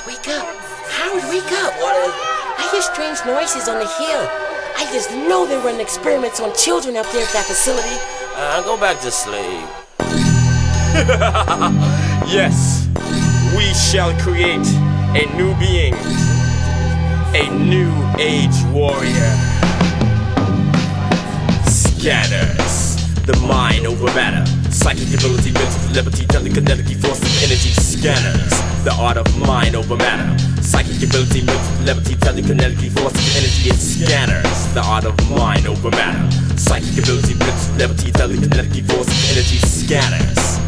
Wake up. Howard, wake up. I hear strange noises on the hill. I just know they're running experiments on children up there at that facility. Go back to sleep. Yes, we shall create a new being, a new age warrior. Scanners, the mind over matter, psychic ability, mental telepathy, telekinetic forces, energy. Scanners, the art of mind over matter, psychic ability, mental telepathy, telekinetic forces, energy. It's scanners, the art of mind over matter, psychic ability, mental telepathy, telekinetic forces, energy. Scanners,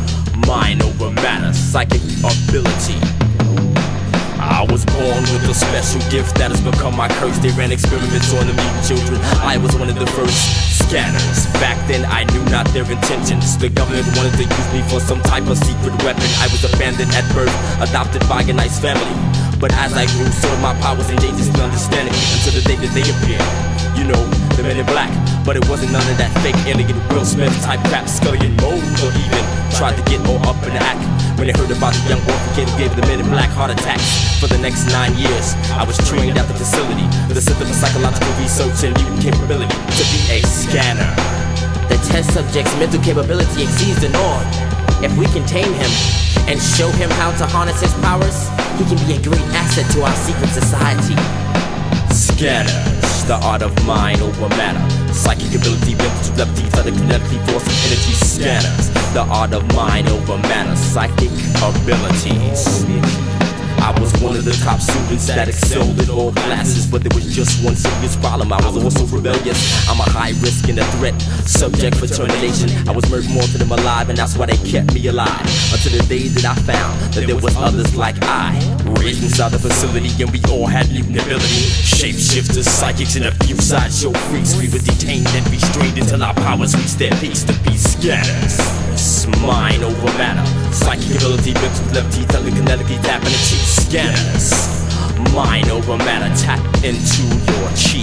mind over matter, psychic ability. I was born with a special gift that has become my curse. They ran experiments on the mutant children. I was one of the first scanners. Back then I knew not their intentions. The government wanted to use me for some type of secret weapon. I was abandoned at birth, adopted by a nice family. But as I grew, so my powers and dangers and understanding, until the day that they appeared. You know, the men in black. But it wasn't none of that fake alien Will Smith type crap, Scully and Mold, or even tried to get all up in the act. When they heard about the young orphan kid who gave the men in black heart attacks. For the next 9 years, I was trained at the facility, the Center for Psychological Research and Mutant Capability, to be a scanner. The test subject's mental capability exceeds the norm. If we can tame him and show him how to harness his powers, he can be a great asset to our secret society. Scanners, the art of mind over matter, psychic ability, mental telepathy, telekinetic force, energy. Scanners, the art of mind over matter, psychic abilities. I was one of the top students that excelled in all classes, but there was just one serious problem. I was also rebellious. I'm a high risk and a threat, subject for termination. I was murdered more than them alive, and that's why they kept me alive. Until the day that I found that there was others like I, raised inside the facility, and we all had mutant ability. Shapeshifters, psychics, and a few sideshow freaks. We were detained and restrained until our powers reached their peaks. To be scanners, mind over matter, psychic ability, mental telepathy, telekinetic tapping and cheat. Scanners, mind over matter, tap into your chi.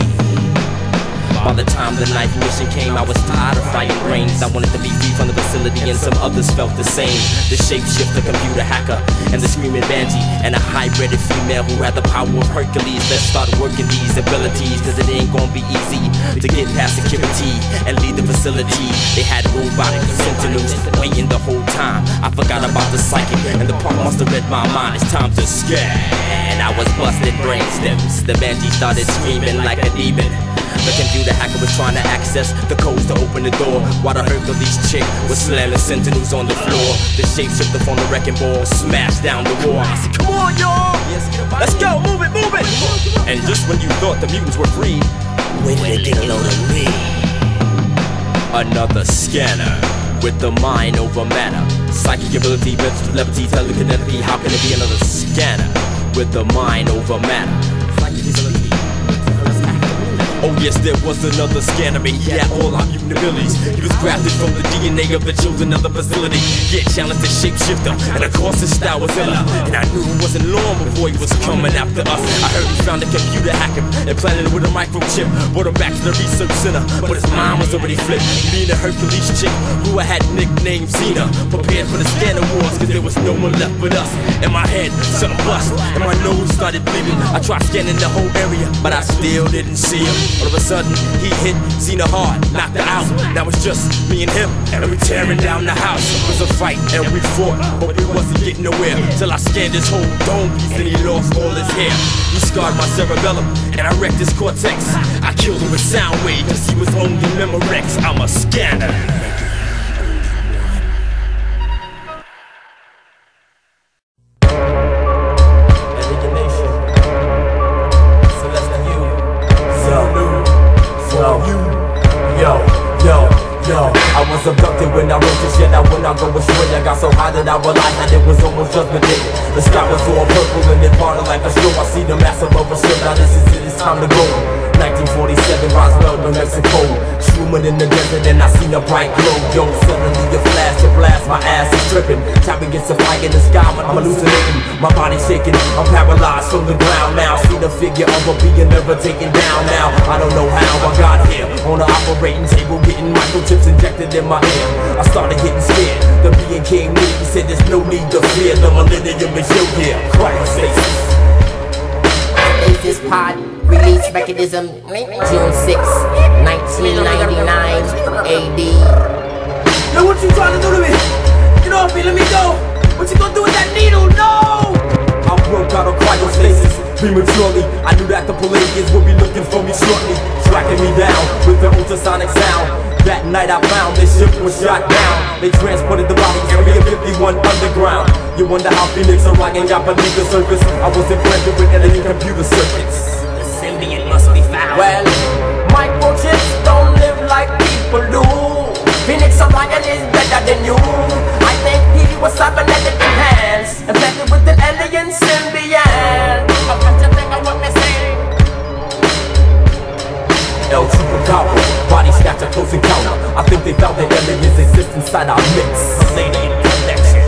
By the time the ninth mission came, I was tired of fighting brains. I wanted to be free from the facility, and some others felt the same. The shapeshifter, computer hacker, and the screaming banshee, and a hybrided female who had the power of Hercules. Let's start working these abilities, cause it ain't gonna be easy to get past security and leave the facility. They had robotic sentinels waiting the whole time. I forgot about the psychic, and the punk must have read my mind. It's time to scan. And I was busted brain stems. The banshee started screaming like a demon. The computer hacker was trying to access the codes to open the door, while the Hercules chick was slamming sentinels on the floor. The shapeshifter from the wrecking ball smashed down the wall. I said, come on, y'all! Let's go! Move it, move it! And just when you thought the mutants were free, When did they get a load of me? another scanner with the mind over matter, psychic ability, mental telepathy, telekinetic. How can it be another scanner with the mind over matter? Oh yes, there was another scanner, man. He had all our mutant abilities. He was grafted from the DNA of the children of the facility. Yeah, challenged the shapeshifter, and of course his style was iller. And I knew it wasn't long before he was coming after us. I heard he found a computer hacker and planted it with a microchip. Brought him back to the research center, but his mind was already flipped. Being a Hercules chick who I had nicknamed Xena, prepared for the scanner wars, cause there was no one left but us. In my head, something bust, and my nose started bleeding. I tried scanning the whole area, but I still didn't see him. All of a sudden, he hit Xena hard, knocked her out. Now it's just me and him, and we tearing down the house. It was a fight, and we fought, but we wasn't getting nowhere. Till I scanned his whole dome piece, and he lost all his hair. He scarred my cerebellum, and I wrecked his cortex. I killed him with sound waves, cause he was only Memorex. I'm a scanner. I was abducted when I wrote this shit. I would not go astray. I got so high that I realized that it was almost judgment day. The sky was all purple and it parted like a straw. I see the massive of a ship. Now this is it, it's time to go. 1947, Roswell, New Mexico. Swimming in the desert and I seen a bright glow. Yo, suddenly a flash, a blast, my ass is tripping. Time to get some fire in the sky, but I'm hallucinating. My body shaking, I'm paralyzed from the ground now. See the figure of a being never taken down now. I don't know how I got here. On the operating table, getting microchips injected in my ear. I started getting scared. The being came near, he said there's no need to fear. The millennium is your year. Cryostasis. this pod release mechanism June 6, 1999 AD. Yo, what you trying to do to me? Get off me, let me go. What you gonna do with that needle? No! I broke out of cryostasis prematurely. I knew that the Palladians would be looking for me shortly, tracking me down with the ultrasonic sound. That night I found this ship was shot down. They transported the body Area 51 underground. You wonder how Phoenix Orion got beneath the surface. I was implanted with alien computer circuits. The symbiont must be found. Well, microchips don't live like people do. Phoenix Orion is better than you. I think he was cybernetic enhanced, implanted with an alien symbiont. But what you think of what they say? El Chupacabra, body snatcher, close encounter. I think they found the aliens exist inside our midst. Palladian connection.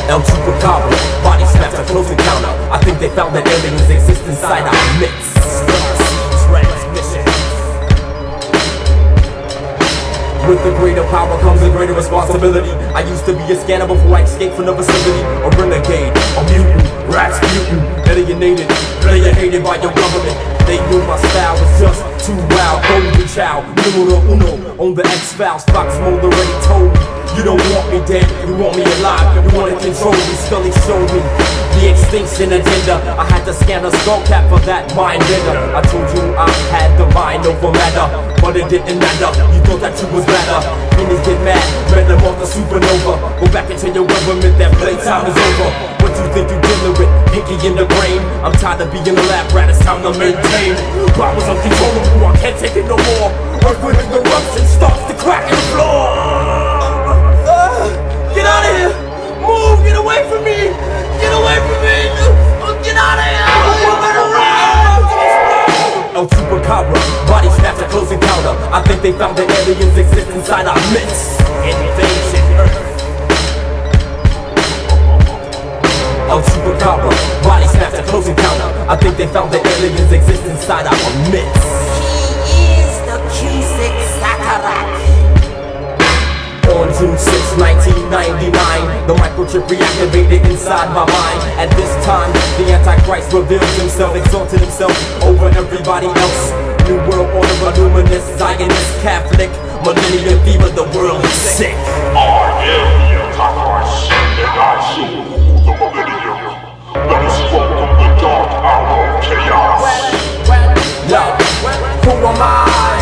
El Chupacabra, body snatcher, close encounter. I think they found the aliens exist inside our midst. Transmission. With the greater power comes a greater responsibility. I used to be a scanner before I escaped from the facility. A renegade, a mutant, Rasputin, alienated, player hated by your government. They knew my style was just too wild. Golden child, numero uno on the X-Files. Fox Mulder already told me, you don't want me dead, you want me alive. You wanna control me, Scully showed me the extinction agenda. I had to scan a skull cap for that mind bender. I told you I had the mind over matter, but it didn't matter. You thought that you was better. Phoenix get mad, red them off the supernova. Go back and tell your government that playtime is over. What you think you dealing with? Pinky in the brain. I'm tired of being in the lab rat, it's time to maintain. Problems uncontrollable, I can't take it no more. Earth with an eruption starts to crack in the floor. Get out of here! Move! Get away from me! Get away from me! Get out of here! El Chupacabra, body snatcher, close encounter. I think they found the aliens exist inside our midst. Invasion Earth. El Chupacabra, body snatcher, close encounter. I think they found the aliens exist inside our midst. He is the Q6 Saga-Production. On June 6, 1999, the microchip reactivated inside my mind. At this time, the Antichrist revealed himself, exalted himself over everybody else. New world order, luminous, Zionist, Catholic, millennium fever, the world is sick. I am the Antichrist, and I soon rule the millennium. Let us welcome the dark hour of chaos. Yo, who am I?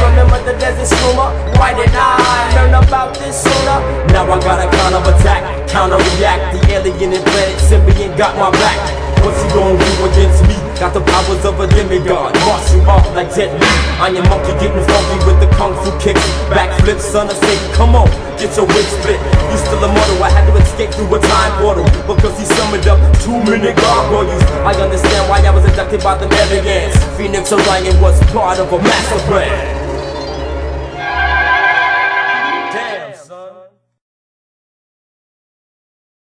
Remember the desert swimmer? Why did I learn about this sooner? Now I got a kind of attack, counter-react. The alien implanted symbiont got my back. What's he gonna do against me? Got the powers of a demigod, march you off like Jet Li. I am monkey getting funky with the kung fu kicks. Backflip, son of Satan, come on, get your wig split. You still a model, I had to escape through a time portal, because he summoned up 2-minute gargoyles. I understand why I was abducted by the aliens. Phoenix Orion was part of a master plan.